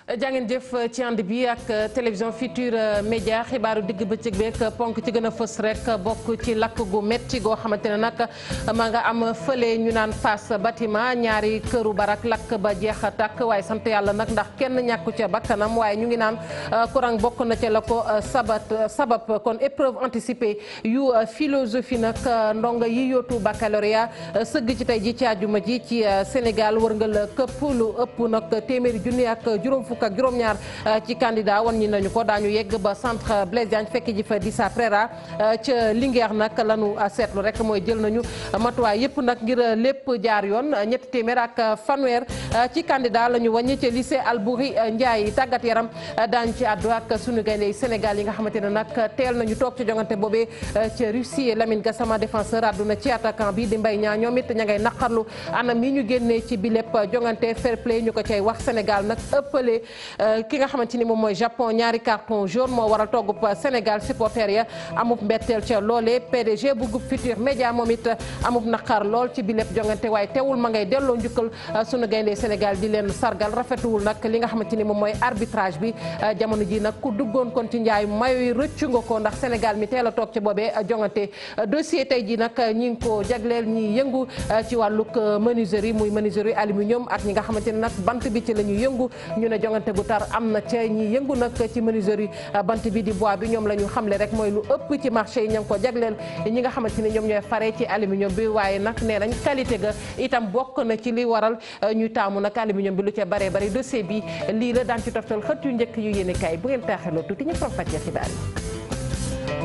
jàngeen jëf ci ànd bi ak télévision Futurs Médias xibaaru digg bëccëg beeg ponk ci gën a fës rek bokk ci lakk gu metti goo xamante ne nag maa nga am fële ñu naan Fass bâtiment ñaari këru barak lakk ba jeex a tàkk waaye sant yàlla nag ndax kenn ñàkku ca bakkanam waaye ñu ngi naan courant bokk na ca la ko sabab kon épreuve anticipée yu philosophie nag ndongo yi yootu baccalauréat sëgg ci tey ji ci àjjuma ji ci Sénégal wërngal këpp lu ëpp nag téeméeri junni ak juróom fukk ak juróom-ñaar ci candidat wan ñi nañu ko daañu yegg ba centre Blaise Diagne fekk ji fa Dissa Préra ca Linguère nag lanu seetlu rek mooy jël nañu matuwaay yëpp nag ngir lépp jaar yoon ñetti téeméer ak fanweer ci candidat la ñu wàññi ca lycée Albouri Ndiaye tàggat yaram daañu ci àddu ak sunu gaynde Sénégal yi nga xamante ne nag teel nañu toog ci jongante boobee ca Russie Lamine Gassama défenseur àdduna ci attaquant bi di Mbaye Niang ñoom it ña ngay naqarlu anam yi ñu génnee ci bi lépp jongante fair play ñu ko cay wax Sénégal nag ëppale ki nga xamante ni moom mooy Japon ñaari carton jaune moo waral toggub Sénégal supporter ya amub mbetteel ca loolee PDG bu groupe Futurs Médias moom it amub naqar lool ci bi lépp jongante waaye teewul ma ngay delloo njukkal sunu gaynde Sénégal di leen sargal rafetuwul nag li nga xamante ni moom mooy arbitrage bi jamono ji nag ku duggoon kon ci njaay mayo yi rëccu nga ko ndax Sénégal mi teel a toog ci boobee jongante dossier tey ji nag ñi ngi ko jagleel ñi yëngu ci wàllug menuiserie muy menuiserie aluminium ak ñi nga xamante ni nag bant bi ci la ñu yëngu ñu ne jongante gu tar am na ca ñi yëngu nag ci menuiserie bant bi di bois bi ñoom la ñu xamle rek mooy lu ëpp ci marché yi ña ngi ko jagleel ñi nga xamante ni ñoom ñooy fare ci aluminium bi waaye nag nee nañ qualité ga itam bokk na ci li waral ñuy taamu nag aluminium bi lu ca bare bari dossier bi lii la daan ci toftal xët yu njëkk yu yéene kaay bu ngeen taaxeloo tuuti ñu faram fàccee xibaar yi.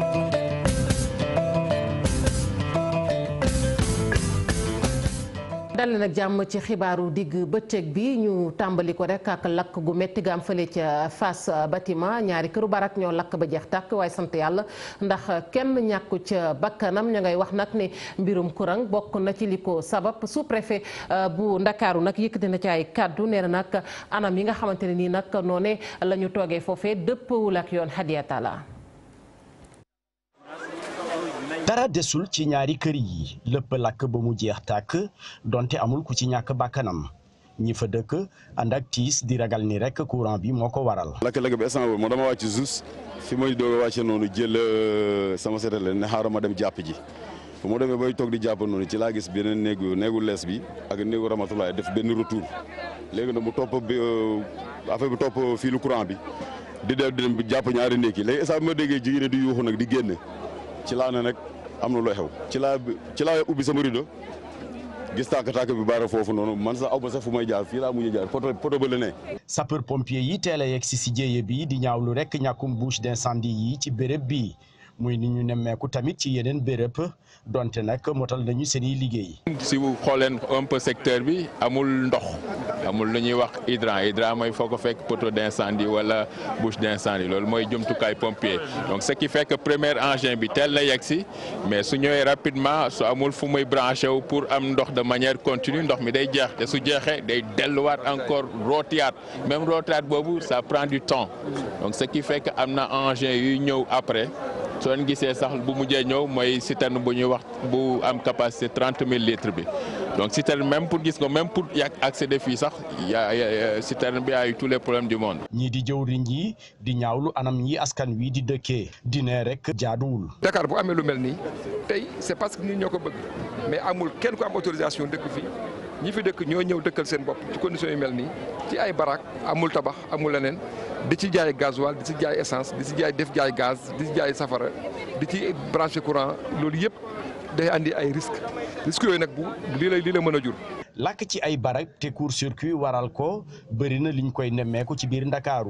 dal nag jàmm ci xibaaru digg bëccëg bi ñu tàmbali ko rek ak lakk gu metti ga am fële ca Fass bâtiment ñaari këru barak ñoo lakk ba jeex tàkk waaye sant yàlla ndax kenn ñàkku ca bakkanam ña ngay wax nag ne mbirum courant bokk na ci li ko sabab sous-préfet bu Ndakaaru nag yëkkati na ci ay kàddu nee na nag anam yi nga xamante ne nii nag noone la ñu toogee foofee dëppwul ak yoon Hadiyatala dara desul ci ñaari kër yi lépp lakk ba mu jeex tàkk donte amul ku ci ñàkk bakkanam ñi fa dëkk ànd ak tiis di ragal ni rek courant bi moo ko waral. lakk-lakk bi instant moo dama wàcc juste fi may doog a wàcce noonu jël sama seetale ne xaaral ma dem jàpp ji fu ma demee bay toog di jàpp noonu ci laa gis beneen néegu lees bi ak néegu Ramatulaay def benn retour léegi nag mu topp bi affaire bi topp fii lu courant bi di dem jàpp ñaari néeg yi léegi instant bi ma déggee jigéen di yuuxu nag di génne ci laa ne nag am na loo xew ci laa ubbi sama rido gis tàkk-tàkk bi baara foofu noonu man sax aw ba sax fu may jaar fii laa mujj jaar poto ba la ne. sapeur pompier yi teel a yegg si jéye bi di ñaawlu rek ñàkkum bouche d'incendie yi ci béréb bi muy ni ñu nemmeeku tamit ci yeneen béréb donte nag motal nañu seen i liggéey. si bu xooleen un peu secteur bi amul ndox amul lu ñuy wax hydrant mooy foo ko fekk poteau d'incendie wala bouche d'incendie loolu mooy jumtukaay pompier donc ce qui fait que premier engin bi teel na yegg si mais su ñëwee rapidement su amul fu muy branché wu pour am ndox de manière continue ndox mi day jeex te su jeexee day delluwaat encore rootiyaat même rootiyaat boobu ça prend du temps donc ce qui fait que am na engin yuy ñëw après. soo leen gisee sax bu mujjee ñëw mooy citerne bu ñuy wax bu am capacité 30 000 litres bi donc citerne même pour gis ko même pour yàgg accéder fii sax citerne bi a eu tous les problèmes du monde. ñii di jëwriñ yi di ñaawlu anam yi askan wi di dëkkee dine rek jaaduwul. Dakar bu amee lu mel nii tey c'est parce que nit ñoo ko bëgg mais amul kenn ku am autorisation dëkk fii ñi fi dëkk ñoo ñëw dëkkal seen bopp ci conditions yu mel nii ci ay barak amul tabax amul leneen. di ci jaay gasoil di ci jaay essence di ci jaay def jaay gaz di ci jaay safara di ci branché courant loolu yëpp day andi ay risques yooyu nag bu lii la mën a jur. lakk ci ay barak te court-circuit waral ko bëri na liñ koy nemmeeku ci biir Ndakaaru.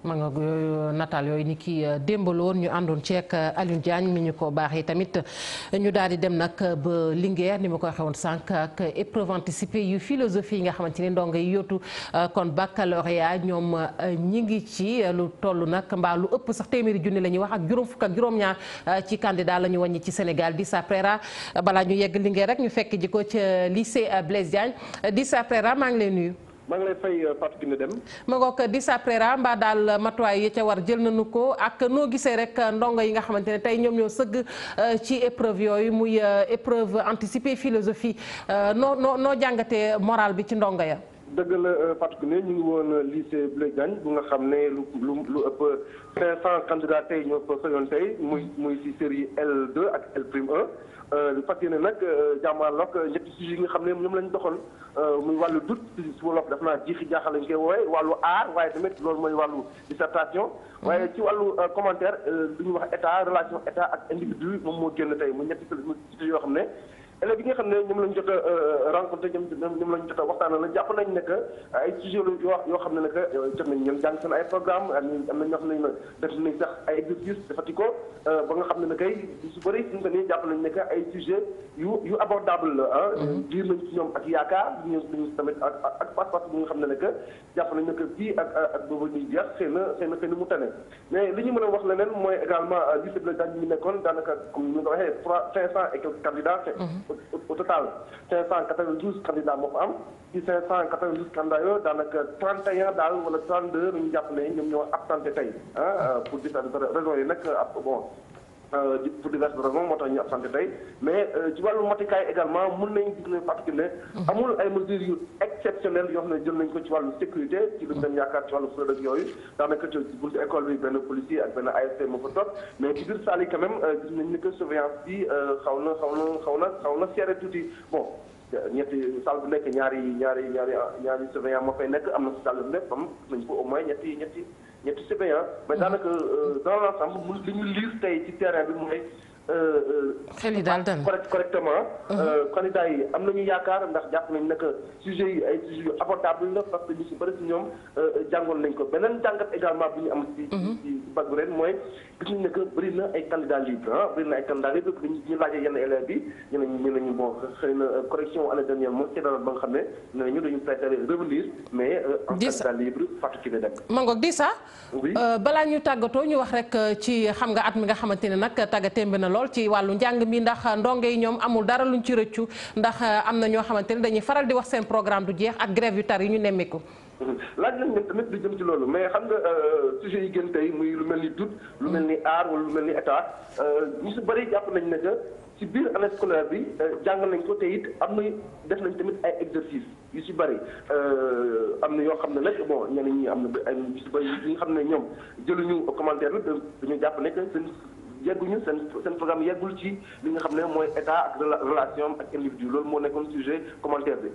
ma nga yooyu nataal yooyu ni ki démbaloon ñu àndoon ceek Alioune Diagne mi ñu ko baaxee tamit ñu daal di dem nag ba Linguère ni ma ko waxee woon sànq ak épreuve anticipée yu philosophie yi nga xamante ni ndongo yi yóotu kon baccalauréat ñoom ñi ngi ci lu toll nag mbaa lu ëpp sax téeméeri junni la ñuy wax ak juróom fukk ak juróom-ñaar ci candidat la ñu wàññi ci Sénégal Dissa Préra balaa ñu yegg Linguère rek ñu fekk ji ko ca lycée Blaise Diagne Dissa Préra maa ngi lay nuyu. maa ngi lay fay Fatou Kiné Deme. ma ngoog Dissa Préra mbaa daal matuwaay yi ca war jël nañu ko ak noo gisee rek ndongo yi nga xamante ne tey ñoom ñoo sëgg ci épreuve yooyu muy épreuve anticipée philosophie noo jàngatee moral bi ci ndongo ya. dëgg la Fatou Kiné ñu ngi woon lycée Blaise Diagne bu nga xam ne lu ëpp 500 candidats tey ñoo fa xëyoon tey muy ci série L2 ak L'1 lu fas yéene nag jàmmaarloog ñetti sujets yi nga xam ne ñoom lañ doxoon muy wàllu doute ci wolof daf naa jiixi jaaxal lañ koy woowee wàllu aar waaye tamit loolu mooy wàllu dissertation waaye ci wàllu commentaire lu ñuy wax état relation état ak individu moom moo génn tey mu ñetti sujets yoo xam ne élèves yi nga xam ne ñoom lañ jot a rencontré ñoom lañ jot a waxtaanal la jàpp nañ ne que ay sujets yoo xam ne ne que jot nañ ñoom jàng seen ay programme am na ñoo xam ne def nañ sax ay exercice defati ko ba nga xam ne ne kay su bëri suñu ko nii jàpp nañ ne que ay sujets yu abordable la ah diir nañ ci ñoom ak yaakaar ñu tamit ak pas-pas bu nga xam ne ne que jàpp nañ ne que fii ak boobu ñuy jeex xëy na mu tane mais li ñu mën a wax leneen mooy également lycée Blaise Diagne ñu nekkoon daanaka comme ni nga ko waxee 500 et quelques candidats au total 592 candidats moo ko am ci 592 candidats yooyu daanaka 31 daal wala 32 ñu jàpp ne ñoom ñoo absenté tey pour différentes raisons yi nag bon pour diverses raisons moo tax ñu absenté tey mais ci wàllu matukaay également mën nañu gis ne Fatou Kiné amul ay mesures yu exceptionnelles yoo xam ne jël nañ ko ci wàllu sécurité ci lu ñu yaakaar ci wàllu fraude ak yooyu daanaka ci buntu école bi benn policier ak benn ASP moo fa toog mais ci biir salle yi quand même gis nañ ni que surveillance bi xaw na serré tuuti bon ñetti salle bu nekk ñaari surveillant moo fay nekk am na si salle bu nekk am nañ ko au moins ñetti surveillant mais daanaka dans l'ensemble li ñu lire tey ci terrain bi mooy xel yi daal dal correctement candidats yi am nañu yaakaar ndax jàpp nañ ne que sujets yi ay sujets yu abordable la parce que ñu si bëri si ñoom jàngoon nañ ko beneen jàngat également bu ñu am ci bac ren mooy gis nañ ne que bëri na ay candidats libres bëri na ay candidats libres ñu laajee yenn élèves bi ñu nañu bon xëy na correction année dernière moom ci dara ba nga xam ne nee nañu dañu préféré revenir mais en candidat libre Fatou Kiné dem Mangok Dissa balaa ñu tàggatoo ñu wax rek ci xam nga at mi nga xamante ne nag tàggatémbe na lool ci wàllu njàng mi ndax ndongo yi ñoom amul dara luñ ci rëccu ndax am na ñoo xamante ne dañuy faral di wax seen programme du jeex ak grève yu tar yi ñu nemmeeku. laaj nañ leen tamit di jëm ci loolu mais xam nga sujet yi gën tey muy lu mel ni doute lu mel ni aar wala lu mel ni état ñu si bëri jàpp nañ ne que ci biir année scolaire bi jàng nañ ko te it am na def nañ tamit ay exercice yu si bëri am na yoo xam ne nag bon ñeneen ñi am na ay yu si bëri yi nga xam ne ñoom jëluñu commentaire bi dañu jàpp ne que yegguñu seen programme yeggul ci li nga xam ne mooy état ak relation ak individu loolu moo nekkoon sujet commentaire bi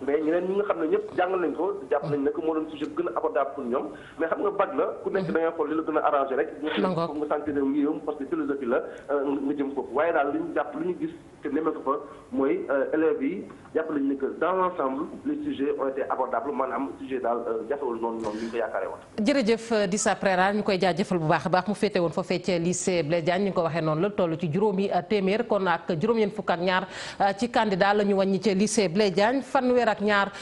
mais ñeneen ñi nga xam ne ñëpp jàngal nañ ko jàpp nañ ne que moo doon sujet gën a abordable pour ñoom mais xam nga bac la ku nekk da ngay xool li la gën a arrangé rek foofu nga sentir ngi yom parce que philosophie la nga jëm foofu waaye daal li ñu jàpp lu ñu gis te nemee ko fa mooy élèves yi jàpp nañ ne que dans l'ensemble les sujets ont été abordables maanaam sujet daal jafewul noonu li ñu ko yaakaaree woon. jërëjëf Dissa Préra ñu koy jaajëfal bu baax a baax mu féete woon foofee ca lycée Blaise Diagne ñu ko waxee noonu la toll ci juróomi téeméer kon ak juróom-ñeent fukk ak ñaar ci candidat la ñu wàññi ca lycée Blaise Diagne fanweer ak ñaar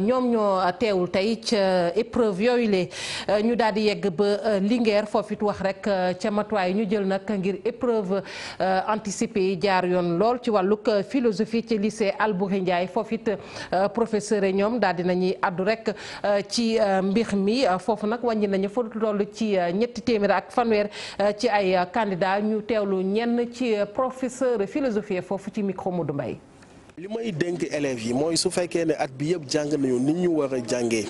ñoom ñoo teewul tey ca épreuve yooyu le ñu daal di yegg ba Linguère foofu it wax rek ca matuwaay ñu jël nag ngir épreuve anticipée yi jaar yoon lool ci wàllug philosophie ci lycée Albouri Ndiaye foofu it professeur yi ñoom daal di nañuy addu rek ci mbir mi foofu nag wàññi nañu fa toll ci ñetti téeméer ak fanweer ci ay candidat ñu teewlu ñenn ci professeur philosophie foofu ci micro Modou Mbaye. li may dénk élèves yi mooy su fekkee ne at bi yëpp jàng nañu nit ñu war a jàngee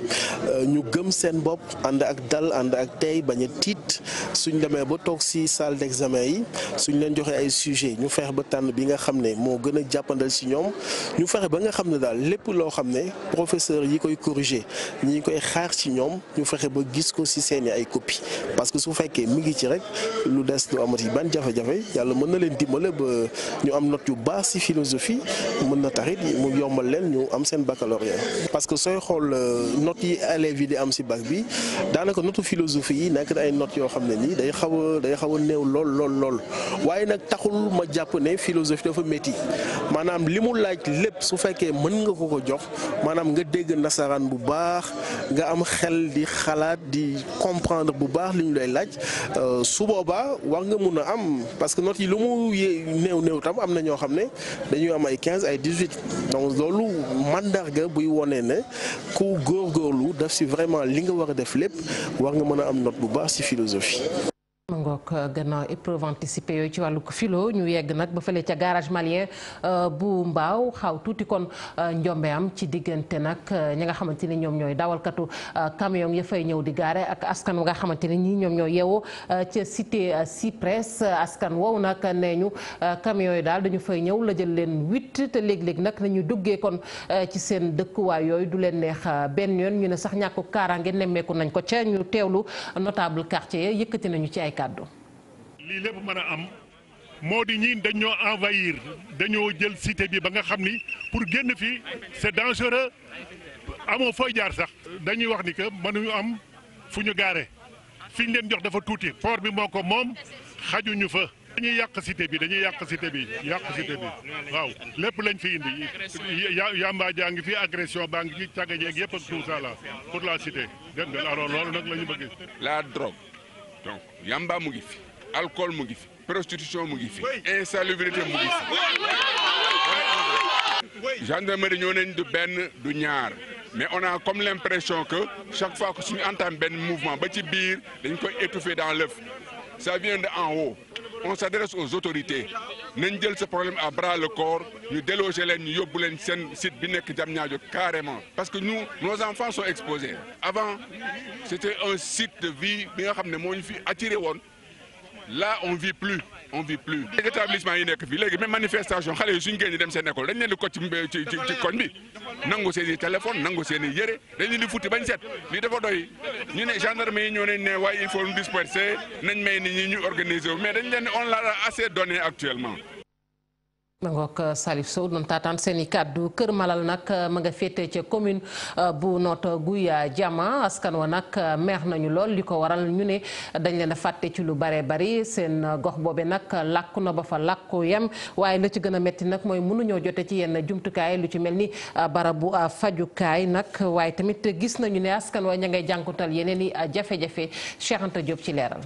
ñu gëm seen bopp ànd ak dal ànd ak tey bañ a tiit suñ demee ba toog ci salle d'examen yi suñ leen joxe ay sujet ñu fexe ba tànn bi nga xam ne moo gën a jàppandal ci ñoom ñu fexe ba nga xam ne daal lépp loo xam ne professeur yi koy corriger ñi koy xaar ci ñoom ñu fexe ba gis ko ci seeni ay copie parce que su fekkee mi ngi ci rek lu des du amati ban jafe-jafe yàlla mën na leen dimbale ba ñu am note yu baax ci philosophie na taxit mu yombal leen ñu am seen baccalauréat parce que sooy xool notes yi élèves yi di am ci bac bi daanaka notu philosophie yi nekk ay notes yoo xam ne nii day xaw a néew lool waaye nag taxul ma jàpp ne philosophie dafa métti maanaam li mu laaj lépp su fekkee mën nga ko jox maanaam nga dégg nasaraan bu baax nga am xel di xalaat di comprendre bu baax li ñu lay laaj su boobaa war nga mun a am parce que notes yi lu mu néew tam am na ñoo xam ne dañuy am ay 15 ay 18 donc loolu mandarga buy wone ne ku góorgóorlu def ci vraiment li nga war a def lépp war nga mën a am note bu baax ci philosophie. ngoog gannaaw épreuve anticipée yooyu ci wàllu filo ñu yegg nag ba fële ca garage malien bu Mbaaw xaw tuuti kon njombe am ci diggante nag ñi nga xamante ni ñoom ñooy dawalkatu camion ya fay ñëw di gaare ak askan wi nga xamante ni ñii ñoom ñooy yeewoo ca cité Cyprès askan woowu nag nee ñu camion yi daal dañu fay ñëw la jël leen 8 te léeg-léeg nag nañu duggee kon ci seen dëkkuwaay yooyu du leen neex benn yoon ñu ne sax ñàkku kaaraange nemmeeku nañ ko ca ñu teewlu notable quartier yëkkati nañu ci ay kàddu. lii lépp mën a am moo di ñiin dañoo envahir dañoo jël cité bi ba nga xam ni pour génn fii c'est dangereux amoo fooy jaar sax dañuy wax ni que mënuñu am fu ñu gaare fi ñu leen jox dafa tuuti port bi moo ko moom xajuñu fa. dañuy yàq cité bi waaw lépp lañ fi indi yamba jaa ngi fi agression baa ngi fi càgga jeeg yëpp ak tout ça là pour la cité dégg nga alors loolu nag la ñu bëgg. la drogue donc yamba mu ngi fi alcool mu ngi fi prostitution mu ngi fi insalubrité mu ngi fi gendarmerie ñoo nañ du benn du ñaar mais on a comme l'impression que chaque fois que suñu entame benn mouvement ba ci biir dañ koy étouffer dans l'œuf ça vient de en haut. On s'adresse aux autorités nañ jël ce problème à bras le corps ñu déloger leen ñu yóbbu leen seen site bi nekk Diamniadio carrément parce que nous nos enfants sont exposés avant c'était un site de vie bi nga xam ne moo ñu fi attiré woon là on vit plus les établissements yi nekk fii léegi même manifestation xale yi suñu génn dem seen école dañ leen di ko ci koñ bi nangu seen i téléphone nangu seen i yére dañ leen di futti bañ set lii dafa doy ñu ne gendarme yi ñoo ne waaye il faut nous disperser nañ may nit ñi ñu organiser wu mais dañ leen on l'a assez donné actuellement. ma ngoog Salif Sow doon taataan seen i kàddu Kër Malal nag ma nga féete ca commune bu Notto Gouye Diama askan wa nag meex nañu lool li ko waral ñu ne dañ leen a fàtte ci lu bare bari seen gox boobe nag làkku na ba fa làkku yem waaye la ci gën a metti nag mooy mënuñoo jote ci yenn jumtukaay lu ci mel ni barabu fajukaay nag waaye tamit gis nañu ne askan wa ña ngay jànkutal yeneen i jafe-jafe Cheikh Anta Diop ci leeral.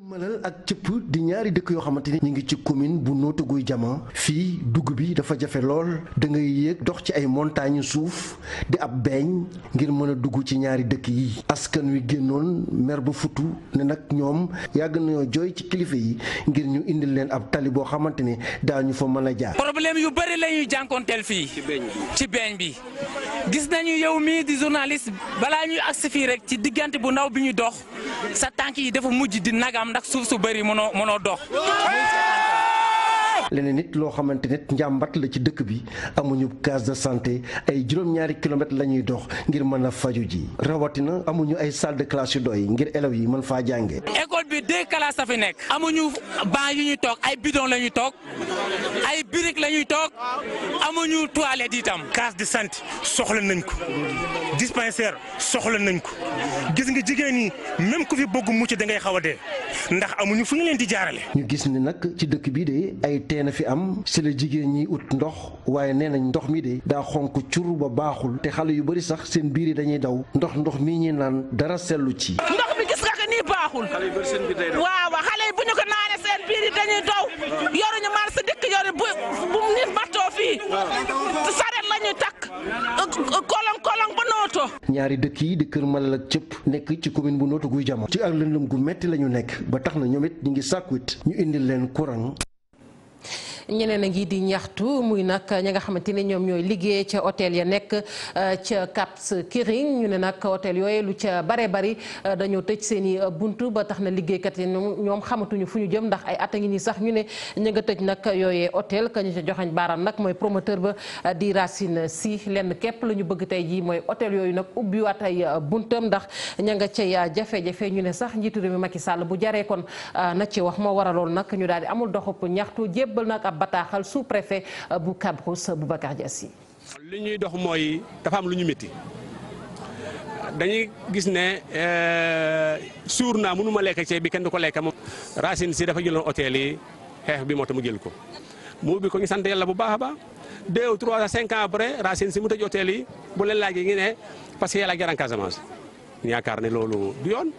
Malal ak cëpp di ñaari dëkk yoo xamante ni ñu ngi ci commune bu Notto Gouye Diama fii dugg bi dafa jafe lool da ngay yéeg dox ci ay montagnes suuf di ab beeñ ngir mën a dugg ci ñaari dëkk yi askan wi génnoon mer ba futu ne nag ñoom yàgg nañoo jooy ci kilifa yi ngir ñu indil leen ab tali boo xamante ni daañu fa mën a jaar. problème yu bëri la ñuy jànkoonteel fii ci beeñ bi gis nañu yow mii di journaliste balaa ñuy agsi fii rek ci diggante bu ndaw bi ñu dox sa tànk yi dafa mujj di nagam ndax suuf su bëri mënoo dox. leneen nit loo xamante ne njàmbat la ci dëkk bi amuñu case de santé ay juróom-ñaari kilomètres la ñuy dox ngir mën a faju ji rawatina amuñu ay salle de classe yu doy ngir élèves yi mën faa jànge. école bi 2 classes a fi nekk. amuñu banc yu ñuy toog ay bidon la ñuy toog ay briques la ñuy toog amuñu toilette itam. case de santé soxla nañ ko dispensaire soxla nañ ko gis nga jigéen ñi même ku fi bëgg mucc da ngay xaw a dee ndax amuñu fu ñu leen di jaarale. ñu gis ni nag ci dëkk bii de ay teen a fi am si la jigéen ñi ut ndox waaye nee nañ ndox mi de daa xonk cur ba baaxul te xale yu bari sax seen biir yi dañuy daw ndox mii ñuy naan dara sellu ci. ndox mi gis nga ko nii baaxul. waaw xale yi bu ñu ko naanee seen biir yi dañuy daw yoruñu maar sa dëkk yoru bu nit battoo fii saret la ñuy takk kolong ba Notto. ñaari dëkk yi di Kër Malal ak Cëpp nekk ci commune bu Notto Gouye Diama ci ak lëndëm gu metti la ñu nekk ba tax na ñoom it ñu ngi sàkkuwit ñu indil leen courant. ñeneen a ngi di ñaxtu muy nag ña nga xamante ne ñoom ñooy liggéey ca hôtel ya nekk ca Cap Skirring ñu ne nag hôtel yooyu lu ca bare bari dañoo tëj seen i buntu ba tax na liggéeykat yi ñoom xamatuñu fu ñu jëm ndax ay at a ngi nii sax ñu ne ñu nga tëj nag yooyee hôtel ka ñu ca joxañ baaraam nag mooy promoteur ba di Racine Sy lenn képp la ñu bëgg tey jii mooy hôtel yooyu nag ubbiwaat ay buntam ndax ña nga cay jafe-jafe ñu ne sax njiitu réew mi Macky Sall bu jaree kon na ci wax moo waraloon nag ñu daal di amul doxub ñaxtu jébbal nag bataaxal sous-préfet bu Cabrousse Boubacar Diassi. li ñuy dox mooy dafa am lu ñu métti dañuy gis ne suur naa mënu ma lekk ceeb bi kenn du ko lekk moom. Racine Sy dafa jëloon hôtel yi xeex bi moo tax mu jël ko mu ubbi ko ñu sant yàlla bu baax a baax 2 ou 3 à 5 ans après Racine Sy mu tëj hôtel yi bu leen laajee ngi ne parce que yàlla jaran Casamance yaakaar ne loolu du yoon.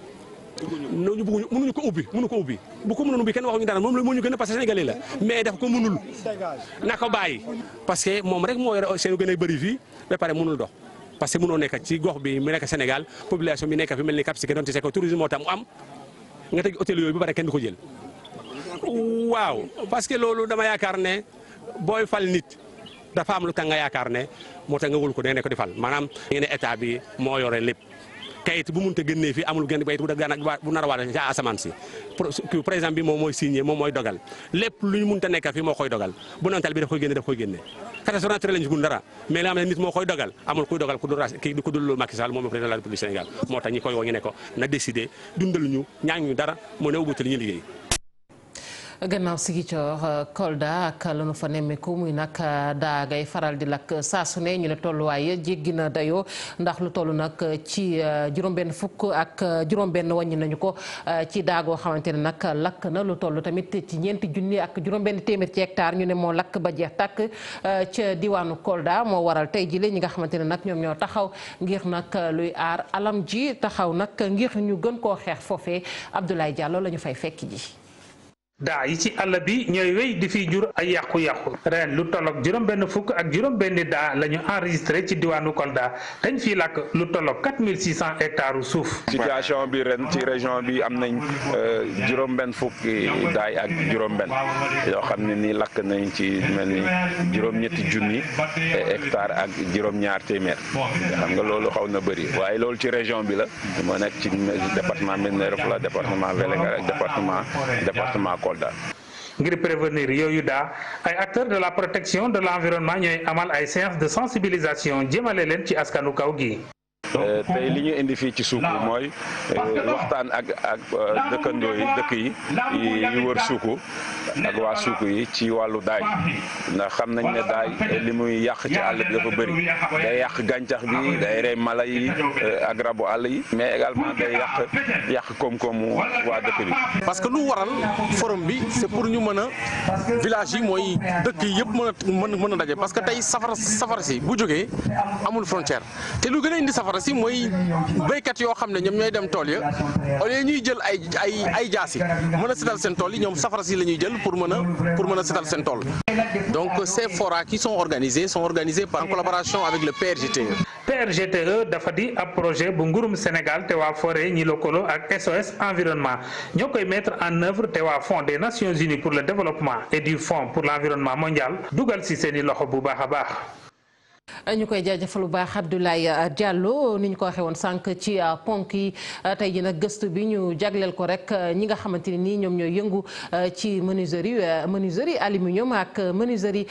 ñu bëgg mënuñu ko ubbi mënu ko ubbi bu ko mënoon ubbi kenn waxuñu dara moom la moo ñu gën a parce que sénégalais la mais daf ko mënul na ko bàyyi parce que moom rek moo yore seen gën a bëri fii ba pare mënul dox parce que mënoo nekk ci gox bi mu nekk Sénégal population bi nekk fi mel ni Cap Skirring doon ci c'est que tourisme moo tax mu am nga tëj hôtel yooyu ba pare kenn du ko jël waaw parce que loolu dama yaakaar ne booy fal nit dafa am lu tax nga yaakaar ne moo tax nga wul ko da nga ne ko di fal maanaam ngeen ne état bi moo yore lépp kayit bu mënta génnee fii amul gën bayit bu nar a waat ci asamaan si par exemple bi moom mooy signé moom mooy dogal lépp lu ñu mënta nekk fii moo koy dogal bu nantal bi daf koy génne catastrophe naturelle lañu ci dara mais la am ne nit moo koy dogal amul kuy dogal ku dul loolu Macky Sall moom mooy président de la République du Sénégal moo tax ñi koy woo ñu ne ko na décider dundal ñu ñaan ñu dara moo ne ubbital ñu liggéey. gannaaw Ziguinchor Kolda ak lanu fa nemmeeku muy nag daa ngay faral di lakk saa su ne ñu ne tolluwaay jéggi na dayoo ndax lu toll nag ci juróom-benn fukk ak juróom-benn wàññi nañu ko ci daagoo xamante ne nag lakk na lu toll tamit ci ñeenti junni ak juróom-benn téeméer ci hectare ñu ne moo lakk ba jeex tàkk ca diwaanu Kolda moo waral tey jii ñi nga xamante ne nag ñoom ñoo taxaw ngir nag luy aar alam ji taxaw nag ngir ñu gën koo xeex foofee Abdoulaye Diallo la ñu fay fekk ji. daa yi ci àll bi ñooy wéy di fi jur ay yàqu-yàqu ren lu tolloog juróom-benn fukk ak juróom-benn daa la ñu enregistré ci diwaanu Kolda dañ fiy lakk lu tolloog 4600 hectares suuf. situation bi ren ci région bi am nañ juróom-benn fukki daay ak juróom-benn yoo xam ne ni lakk nañ ci mel ni juróom-ñetti junni hectares ak juróom-ñaar téeméer xam nga loolu xaw na bëri waaye loolu ci région bi la moo nekk ci département Médina Yoro Foulah département Vélingara ak département Kolda. ngir prévenir yooyu daa ay acteurs de la protection de l'environnement ñooy amal ay séances de sensibilisation jëmale leen ci askanu kaw gi. tey li ñu indi fii ci Suuku mooy waxtaan ak dëkkandoo yi dëkk yi wër Suuku ak waa Suuku yi ci wàllu daay ndax xam nañ ne daay li muy yàq ci àll bi dafa bëri day yàq gàncax bi day rey mala yi ak rabu àll yi mais également day yàq koom-koomu waa dëkk bi. parce que lu waral forum bi c'est pour ñu mën a village yi mooy dëkk yi yëpp mën a daje parce que tey safara si bu jógee amul frontière te lu gën a indi safara si mooy béykat yoo xam ne ñoom ñooy dem tool ya au lieu ñuy jël ay jaasi mën a setal seen tool yi ñoom safara si la ñuy jël pour mën a setal seen tool donc ces forats qui sont organisés par en collaboration avec le PRGTE. PRGTE dafa di ab projet bu nguurum Sénégal te waa forêt ñi lëkkaloo ak SOS environnement ñoo koy mettre en œuvre te waa Fonds des Nations Unies pour le développement et du Fonds pour l'environnement mondial dugal ci seeni loxo bu baax a baax. ñu koy jaajëfal bu baax Abdoulaye Diallo ni ñu ko waxee woon sànq ci ponk yi tey ji nag gëstu bi ñu jagleel ko rek ñi nga xamante ne nii ñoom ñooy yëngu ci menuiserie aluminium ak menuiserie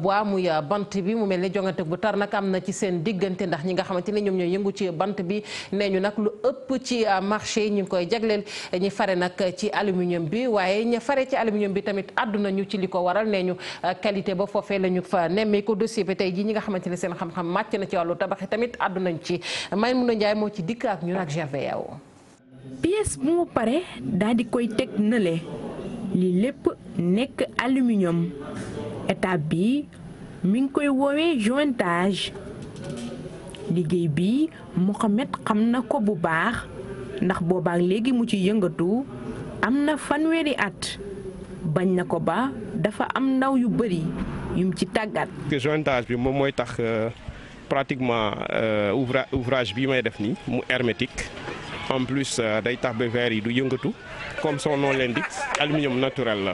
bois muy bant bi mu mel ni jongante bu tar nag am na ci seen diggante ndax ñi nga xamante ne ñoom ñooy yëngu ci bant bi nee ñu nag lu ëpp ci marché ñu ngi koy jagleel ñi fare nag ci aluminium bi waaye ñi fare ci aluminium bi tamit àddu nañu ci li ko waral nee ñu qualité ba foofee la ñu fa nemmeeku dossier bi tey ji ñi nga xamante ne seen xam-xam màcc na ci wàllu tabax tamit àddu nañ ci Maïmouna Ndiaye moo ci dikk ak ñun ak Gervais Yaw. pièce bu mu pare daal di koy teg nële li lépp nekk aluminium étape bi mi ngi koy woowee jointage liggéey bi Mohamed xam na ko bu baax ndax boobaak léegi mu ci yëngatu am na fanweeri at bañ na ko ba dafa am ndaw yu bari yum ci tàggat. jointage bi moom mooy tax pratiquement ouvrage bi may def nii mu hermétique en plus day tax ba verre yi du yëngatu comme son nom l'indique aluminium naturel la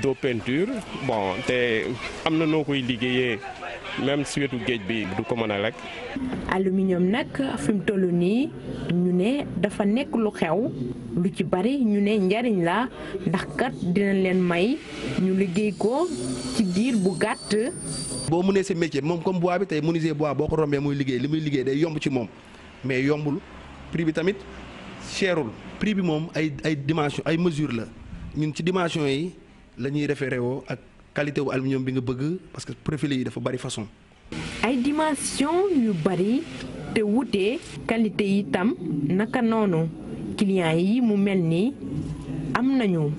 doo peinture bon te am na noo koy liggéeyee même si wetu géej bi du ko mën a lekk. aluminium nag fi mu toll nii ñu ne dafa nekk lu xew lu ci bari ñu ne njariñ la ndax kat dina leen may ñu liggéey ko ci diir bu gàtt. boo mënee sa métier moom comme bois bi tey menuisier bois boo ko rombee muy liggéey li muy liggéey day yomb ci moom mais yombul prix bi tamit cherul prix bi moom ay dimension ay mesure la ñun ci dimension yi la ñuy référé woo ak qualité wu aluminium bi nga bëgg parce que profil yi dafa bari façon. ay dimension yu bari te wute qualité yi tam naka noonu clients yi mu mel ni am nañu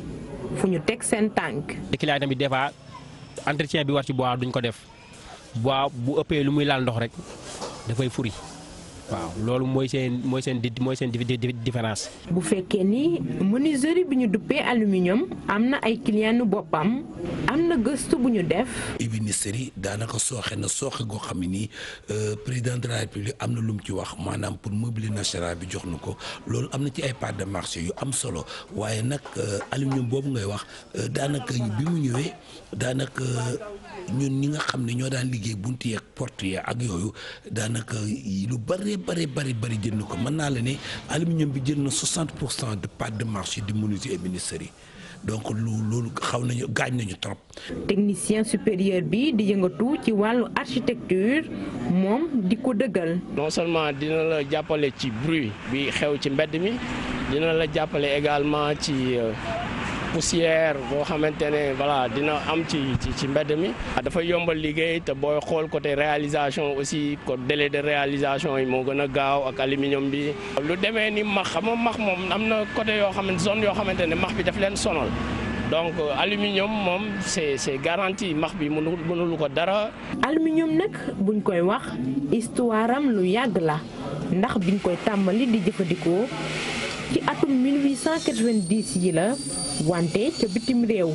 fu ñu teg seen tànk. clients yi tamit des fois entretien bi war ci bois duñ ko def bois bu ëppee lu muy laal ndox rek dafay furi waaw loolu mooy seen différence. bu fekkee ni menuiserie bi ñu duppee aluminium am na ay client nu boppam am na gëstu bu ñu def. ébénisterie daanaka sooxe na sooxe goo xam ne nii président de la république am na lu mu ci wax maanaam pour mobilier national bi jox na ko loolu am na ci ay part de marché yu am solo waaye nag aluminium boobu ngay wax daanaka bi mu ñëwee daanaka ñun ñi nga xam ne ñoo daan liggéey buntu yeeg porte yeeg ak yooyu daanaka lu bari jënd ko mën naa la ne aluminium bi jënd na 60% de part de marché du menuisier ébénisterie donc loolu xaw nañu gaañ nañu trop. technicien supérieur bi di yëngatu ci wàllu architecture moom di ko dëggal. non seulement dina la jàppale ci bruit bi xew ci mbedd mi dina la jàppale également ci poussière boo xamante ne voilà dina am ci mbedd mi. dafa yombal liggéey te booy xool côté réalisation aussi ko délai de réalisation yi moo gën a gaaw ak aluminium bi. lu demee ni max xam nga max moom am na côté yoo xamante zone yoo xamante ne max bi daf leen sonal donc aluminium moom c'est garanti max bi mënulu ko dara. aluminium nag buñ koy wax histoire am lu yàgg la ndax biñ koy tàmbali di jëfandikoo ci atum 1890 yi la wante ca bitim réew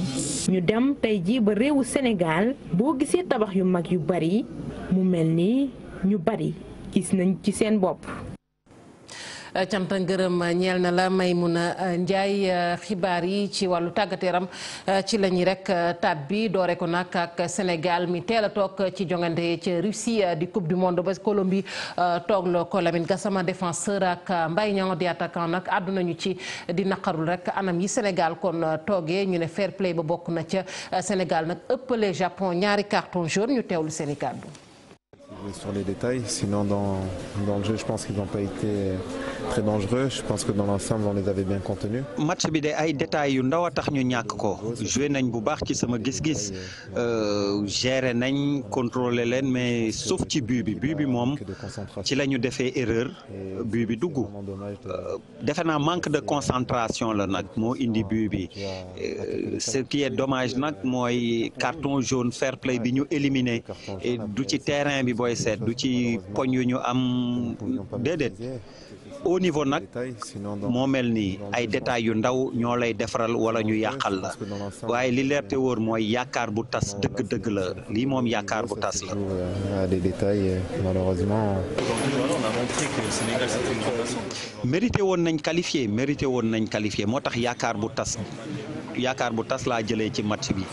ñu dem tey jii ba réewu Sénégal boo gisee tabax yu mag yu bari mu mel ni ñu bari gis nañ ci seen bopp. cant ngërëm ñeel na la Maymuna Njaay xibaar yi ci wàllu tàggat yaram ci la ñuy rek tab bi doore ko nag ak Sénégal mi teel a toog ci jongante ci Russie di coupe du monde ba Colombie toog la ko Lamine Gassama défenseur ak Mbaye Niang di attaquant nag àddu nañu ci di naqarul rek anam yi Sénégal kon toogee ñu ne fair play ba bokk na ca Sénégal nag ëppale Japon ñaari carton jaune ñu teewlu seen i kàddu. Sur les détails, sinon dans le jeu je pense qu'ils n'ont pas été très dangereux, je pense que dans l'ensemble on les avait bien contenus. match bi de ay détails yu ndaw a tax ñu ñàkk ko joué nañ bu baax ci sama gis-gis géré nañ contrôlé leen mais sauf ci but bi moom ci la ñu defee erreur but bi dugg defe naa manque de concentration la nag moo indi but bi ce qui est dommage nag mooy carton jaune fair play bi ñu éliminé du ci terrain bi booy seet du ci poñ yu ñu am déedéet au niveau nag moo mel ni ay détails yu ndaw ñoo lay defaral wala ñu yàqal la waaye li leer te wóor mooy yaakaar bu tas dëgg-dëgg la lii moom yaakaar bu tas la. Des détails malheureusement. mérité woon nañ qualifié moo tax yaakaar bu tas laa jëlee ci match bi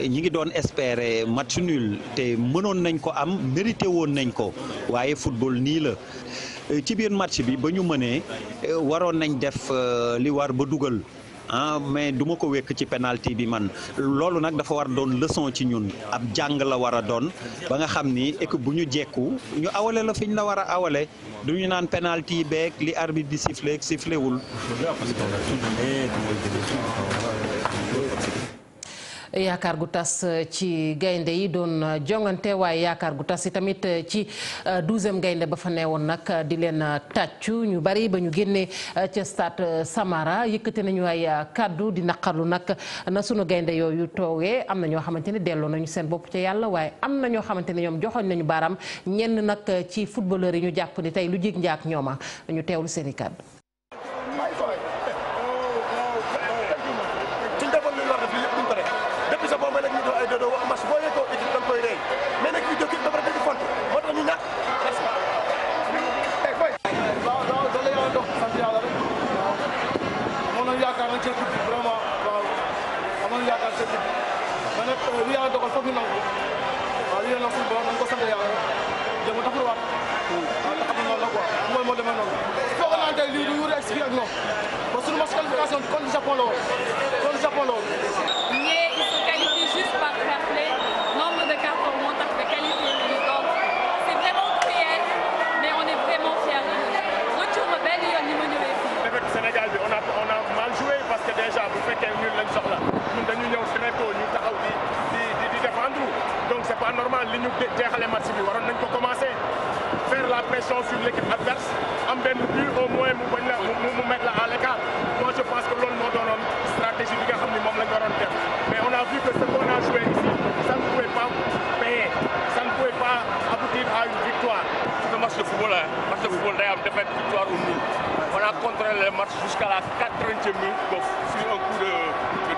ñi ngi doon espérer match nul te mënoon nañ ko am mérité woon nañ ko waaye football nii la. ci biir match bi ba ñu mënee waroon nañ def li war ba dugal mais du ma ko wekk ci penalty bi man loolu nag dafa war doon leçon ci ñun ab jàng la war a doon ba nga xam ni équipe bu ñu jekku ñu awale la fi ñu la war a awale du ñu naan penalty beeg li arbitre di sifflé siffléwul. yaakaar gu tas ci gaynde yi doon jongante waaye yaakaar gu tas yi tamit ci 12e gaynde ba fa neewoon nag di leen tàccu ñu bari ba ñu génnee ca stade Samara yëkkate nañu ay kàddu di naqarlu nag na sunu gaynde yooyu toogee am na ñoo xamante ne delloo nañu seen bopp ca yàlla waaye am na ñoo xamante ne ñoom joxoñ nañu baaraam ñenn nag ci footballeur yi ñu jàpp ni tey lu jig njaak ñooma ñu teewlu seen i kàddu. sur l'équipe adverse am benn but au moins mu bañ la mu mettre la à l'écart. Moi je pense que loolu moo doonoon stratégie bi nga xam ni moom la ñu waroon def mais on a vu que ce qu'on a joué ici ça ne pouvait pas payer, ça ne pouvait pas aboutir à une victoire. C'est un match de football, match de football a contrôlé le match jusqu'à la 80e minute. Donc, sur un coup de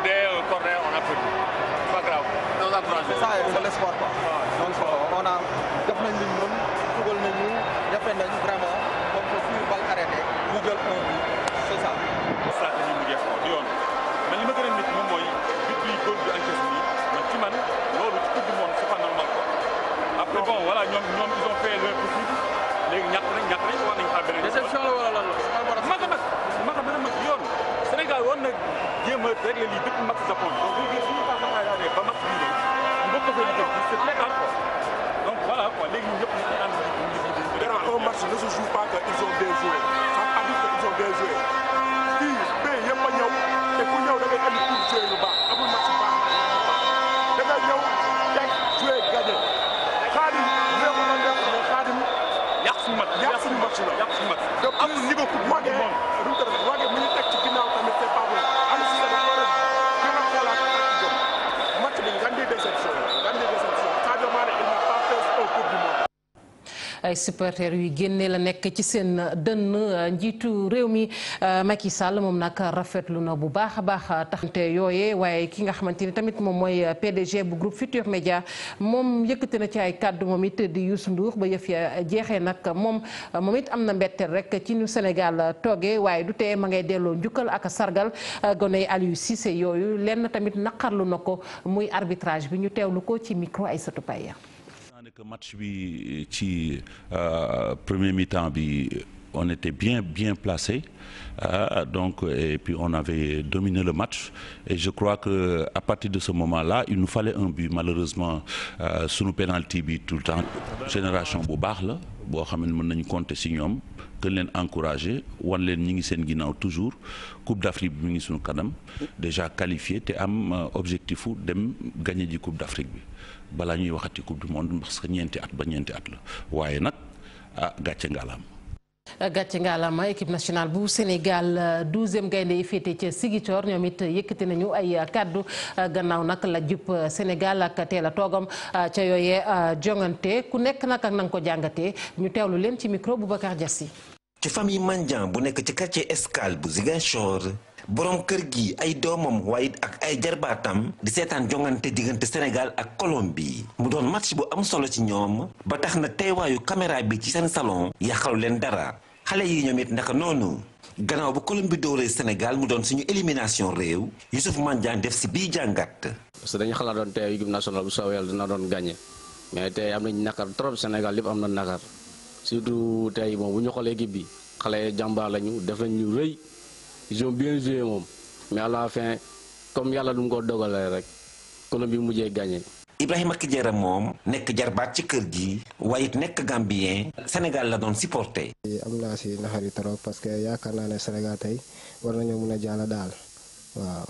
dé, un corner, on a perdu. C'est pas grave. On a encouragé. Ça, c'est l'espoir, quoi. Donc, on a def nañ li ñu mën dugal nañu jafe nañ vraiment donc suñu bal arrêté ñu jël un but c'est ça. stratégie mu jeex ko du yoon mais li ma gën a nit moom mooy but bi góor bi encaisse nii mais ci man loolu ci coupe du monde c'est pas normal quoi. Après bon voilà ñoom ils ont fait leur possible léegi ñàkk nañ war nañ xaar beneen. déception la wala lan la. ma ko beneen mag yoon Sénégal war na jéem a régler lii depuis match Japon donc bu ñu suñu passé ba match bii nii ñu bokk ko fay c'est très grave quoi. Donc voilà quoi léegi ñun ñëpp ñu ngi ànd un match ne se joue pas qu'ils ont bien joué. Ça veut dire qu'ils ont bien joué. Kii bee yëpp a ñëw te ku ñëw da ngay andi pour jouer yu baax amul match bu baax da ngay ñëw teg joué gagné. Xaadim ñëw na def mais Xaadim yàq suñu match la am niveau coupe wage wage mu ñu teg ci ginnaaw tamit c'est pas bon am si dafa war a gën a xoolaat ak match bi grande déception Sadio Mané il n'a pas fait au coupe du monde. ay supporters yu génne la nekk ci seen dënn njiitu réew mi Macky Sall moom nag rafetlu na bu baax a baax taxante yooyee waaye ki nga xamante ni tamit moom mooy PDG bu groupe Futurs Médias moom yëkkati na ci ay kàddu moom it di Youssou Ndour ba yëf ya jeexee nag moom it am na mbetteel rek ci nu Sénégal toogee waaye du tee ma ngay delloo njukkal ak sargal goney Aliou Cissé yooyu lenn tamit naqarlu na ko muy arbitrage bi ñu teewlu ko ci micro Aïssatou Paye. que match bi ci premier mi-temps bi on était bien placé donc et puis on avait dominé le match et je crois que à partir de ce moment-là il nous fallait un but malheureusement sunu penalty bi tout le temps génération bu baax la boo xam ne mën nañu compter ci ñoom gën leen encourager wan leen ñi ngi seen ginnaaw toujours Coupe d'Afrique bi mi ngi sunu kanam déjà qualifié te am objectif u dem gagner ji Coupe d'Afrique bi balaa ñuy waxati coupe du monde parce que ñeenti at la waaye nag gàcce ngalaam. gàcce ngalaama équipe nationale bu Sénégal 12e gaynde yi féete ca Ziguinchor ñoom it yëkkati nañu ay kaddu gannaaw nag la jub Sénégal ak teel a toogam ca yooyee jongante ku nekk nag ak na nga ko jàngatee ñu teewlu leen ci micro Boubacar Diassi. ci famille Mandiang bu nekk ci quartier Escale bu Ziguinchor. borom kër gi ay doomam waaye ak ay jarbaatam di seetaan jongante diggante Sénégal ak Colombie mu doon match bu am solo ci ñoom ba tax na teewaayu caméra bi ci seen salon yàqalu leen dara xale yi ñoom it naka noonu gannaaw bu Colombie dooree Sénégal mu doon suñu élimination réew Youssouf Mandiang def si bii jàngat. parce que dañu xalaat doon tey équipe nationale bu soobee yàlla dina doon gagné mais tey am nañu nakar trop Sénégal yëpp am na nakar surtout tey moom bu ñu xoolee équipe bi xale jàmbaar lañu def nañ ñu rëy. Ils ont bien joué moom mais à la fin comme yàlla du mu ko dogalee rek Colombie mujjee gagné. Ibrahima Kidjara moom nekk jarbaat ci kër gi waaye it nekk Gambien Sénégal la doon supporté. am naa si naxari trop parce que yaakaar naa ne Sénégal tey war nañoo mën a jàll daal waaw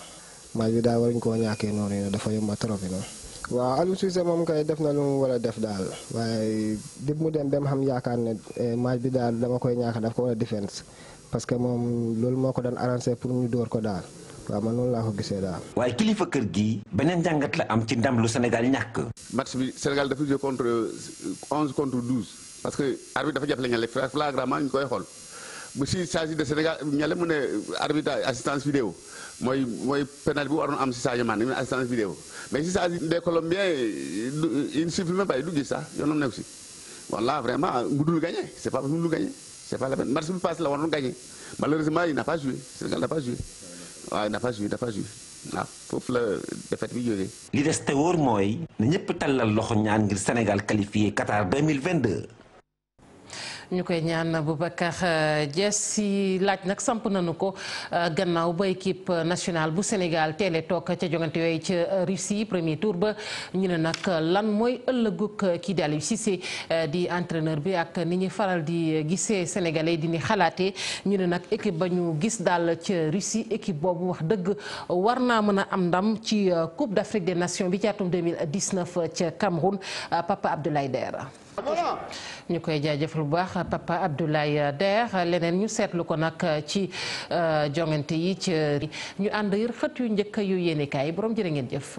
match bi daal waruñu koo ñàkkee noonu dafa yomba trop noonu. waaw Aliou Cissé moom kay def na lu mu war a def daal waaye dib mu dem ba mu xam yaakaar ne match bi daal dama koy ñàkk daf ko war a défense. parce que moom loolu moo ko daan arrangé pour ñu dóor ko daal waaw man noonu laa ko gisee daal. waaye kilifa kër gi beneen jàngat la am ci ndam lu Sénégal ñàkk. match bi Sénégal dafa joué contre 11 contre 12 parce que arbitre dafa jàppale ñale flagramment ñu koy xool bu si s'agit de Sénégal ñale mu ne arbitre assistance vidéo mooy pénal bi waroon am si Sadio Mané mu ne assistance vidéo mais si s'agit des Colombiens il ne suffit même pas du gis sax yoonam nekk si voilà vraiment mu dul gagné c'est pas mu dul gagné. C'est pas la peine. Match bi passé la waroon gagné malheureusement il n'a pas joué Sénégal n'a pas joué waaw il n'a pas joué waaw foofu la défaite bi jógee. li des te wóor mooy na ñëpp tàllal loxo ñaan ngir Sénégal qualifié Qatar 2022. ñu koy ñaan Boubacar Diassi laaj nag samp nañu ko gannaaw ba équipe nationale bu Sénégal teele toog ca jongante yooyu ca Russie premier tour ba ñu ne nag lan mooy ëllëgug kii di Aliou Cissé di entraîneur bi ak ni ñuy faral di gisee sénégalais di ni xalaatee ñu ne nag équipe ba ñu gis daal ca Russie équipe boobu wax dëgg war naa mën a am ndam ci Coupe d'Afrique des Nations bi ci atum 2019 ca Cameroun Papa Abdoulaye Der. ñu koy jaajëfal bu baax Papa Abdoulaye Der leneen ñu seetlu ko nag ci jongante yi ci ñu ànd yër xët yu njëkk yu yéenekaay borom jërë ngeen jëf.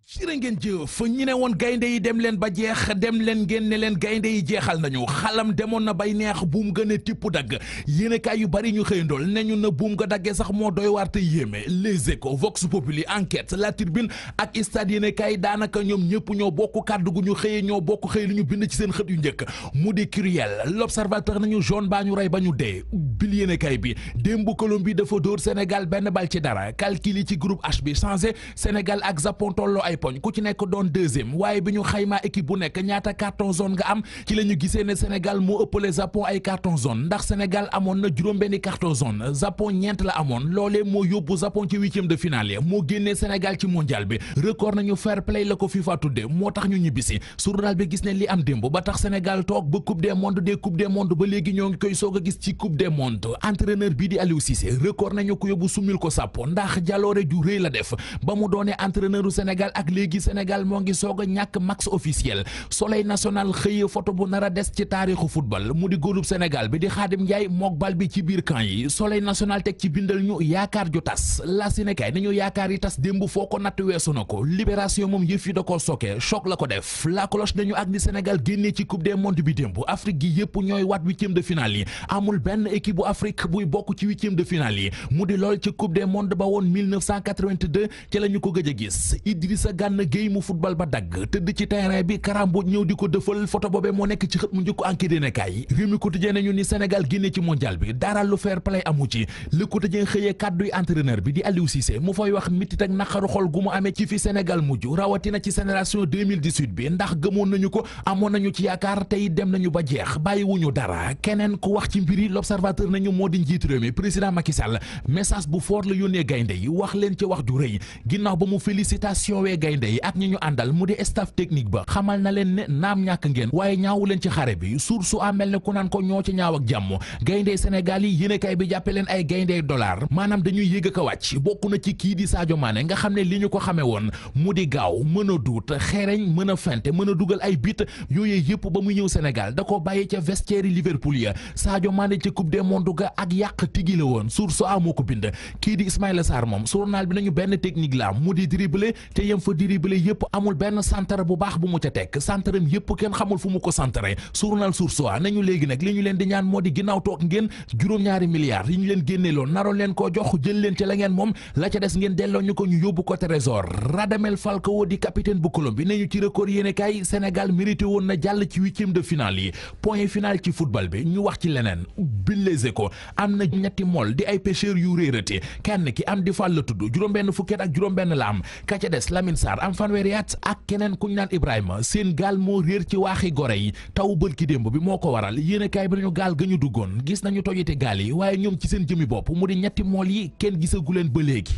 jërë ngeen jëf ñi ne woon gaynde yi dem leen ba jeex dem leen ngeen ne leen gaynde yi jeexal nañu xalam demoon na bay neex buum nga ne tipp dagg yéenekaay yu bari ñu xëyandool ne ñu na buum nga daggee sax moo doy waar te yéeme Les Échos Vox Populi Enquête La Tribune ak Stades yéenekaay daanaka ñoom ñëpp ñoo bokk kàddu gu ñu xëyee ñoo bokk xëy lu ñu bind ci seen xët yu njëkk mu di cruel. L'Observateur nañu jaune baa ñu rey ba ñu dee bil yéenekaay bi démb Colombie dafa dóor Sénégal benn bal ci dara calcul yi ci groupe H bi changé Sénégal ak Japon tolloo ay poñ ku ci nekk doon deuxième waaye bi ñu xaymaa équipe bu nekk ñaata carton jaune nga am ci la ñu gisee ne Sénégal moo ëppale Japon ay carton jaune ndax Sénégal amoon na juróom-benni carton jaune Japon ñeent la amoon loolee moo yóbbu Japon ci huitième de finale ya moo génnee Sénégal ci mondial bi record nañu fair play la ko FIFA tudde moo tax ñu ñibbisi journal bi gis ne li am démb ba tax Sénégal toog ba coupe des mondes des coupes des mondes ba léegi ñoo ngi koy soog a gis ci coupe des mondes entraîneur bii di Aliou Cissé record nañu ko yóbbu sumil ko sàppo ndax jaloore ju rëy la def ba mu doonee entraîneuru Sénégal ak léegi Sénégal moo ngi soog a ñàkk max officiel Soleil national xëyee photo bu nar a des ci taarixu football mu di góolub Sénégal bi di Khadim Ndiaye mook bal bi ci biir camp yi Soleil national teg ci bindal ñu yaakaar ju tas la Sénégal ni ñu yaakaar yi tas démb foo ko natt weesu na ko Libération moom yëf yi da koo soke choc la ko def la cloche nañu ak ni Sénégal génnee ci coupe des mondes bi démb Afrique gi yëpp ñooy waat huitième de finale yi amul benn équipe bu Afrique buy bokk ci huitième de finale yi mu di lool ci coupe des mondes ba woon 1982 ci la ñu ko gëj a gis Idrissa Gana Gueye mu football ba dagg tëdd ci terrain bi karambo ñëw di ko dëfal photo boobee moo nekk ci xët mu njëkk enquête yéenekaay Rewmi Quotidien nañu ni Sénégal génne ci mondial bi dara lu fair play amu ci Le Quotidien xëyee kàdduy entraîneur bi di Aliou Cissé mu fay wax mitit ak naqaru xol gu mu amee ci fi Sénégal mujj rawatina ci génération 2018 bi ndax gëmoon nañu ko amoon nañu ci yaakaar tey dem nañu ba jeex bàyyiwuñu dara keneen ku wax ci mbiri L'Observateur nañu moo di njiit réew mi président Macky Sall message bu fort la yónnee gaynde yi wax leen ci wax ju rëy ginnaaw ba mu félicitation wee gaynde yi ak ñi ñu àndal mu di staff technique ba xamal na leen ne naam ñàkk ngeen waaye ñaawu leen ci xare bi source su amel ne ku naan ko ñoo ci ñaaw ak jàmm gayndey Sénégal yi yéenekaay bi jàppe leen ay gayndey dollar maanaam dañuy yéeg ak a wàcc bokk na ci kii di Sadio Mané nga xam ne li ñu ko xamee woon mu di gaaw mën a duut xereñ mën a fente mën a dugal ay bit yooyee yëpp ba muy ñëw Sénégal da ko bàyyi ca vestiaire Liverpool ya Sadio Mané ca coupe des mondes ga ak yàq tigi la woon source amoo ko bind kii di Ismaïla Sarr moom journal bi nañu benn technique la mu di dribbler te yem fa dribbler yëpp amul benn centre bu baax bu mu ca teg centreem yëpp kenn xamul fu mu ko centré journal Source A nañu léegi nag li ñu leen di ñaan moo di ginnaaw toog ngeen juróom-ñaari milliards yi ñu leen génneeloon naroon leen koo jox jël leen ci la ngeen moom la ca des ngeen delloo ñu ko ñu yóbbu ko trésor Radamel Falcao di capitaine bu Colombie ne ñu ci record yéenekaay Sénégal mérité woon na jàll ci huitième de finale yi point final ci football bi ñu wax ci leneen bin Les Échos am na ñetti mool di ay pêcheurs yu réerati kenn ki am di fàll la tudd juróom-benn fukket ak juróom-benn la am ka ca des Lamine Sarr am fanweeri at ak keneen kuñ naan Ibrahima seen gaal moo réer ci waaxi gore yi taw bërki démb bi moo ko waral yéenekaay bi nañu gaal ga ñu duggoon gis nañu tojite gaal yi waaye ñoom ci seen jëmi bopp mu di ñetti mool yi kenn gisagu leen ba léegi.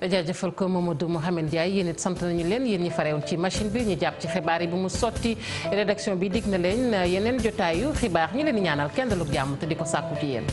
jaajëfal ko Mamadou Mouhamed Ndiaye yéen it sant nañu leen yéen ñi farewoon ci machine bi ñu jàpp ci xibaar yi bu mu sotti rédaction bi dig na leen yeneen jotaayu xibaar ñu leen di ñaanal kenn dalug jàmm te di ko sàkku ci yéen.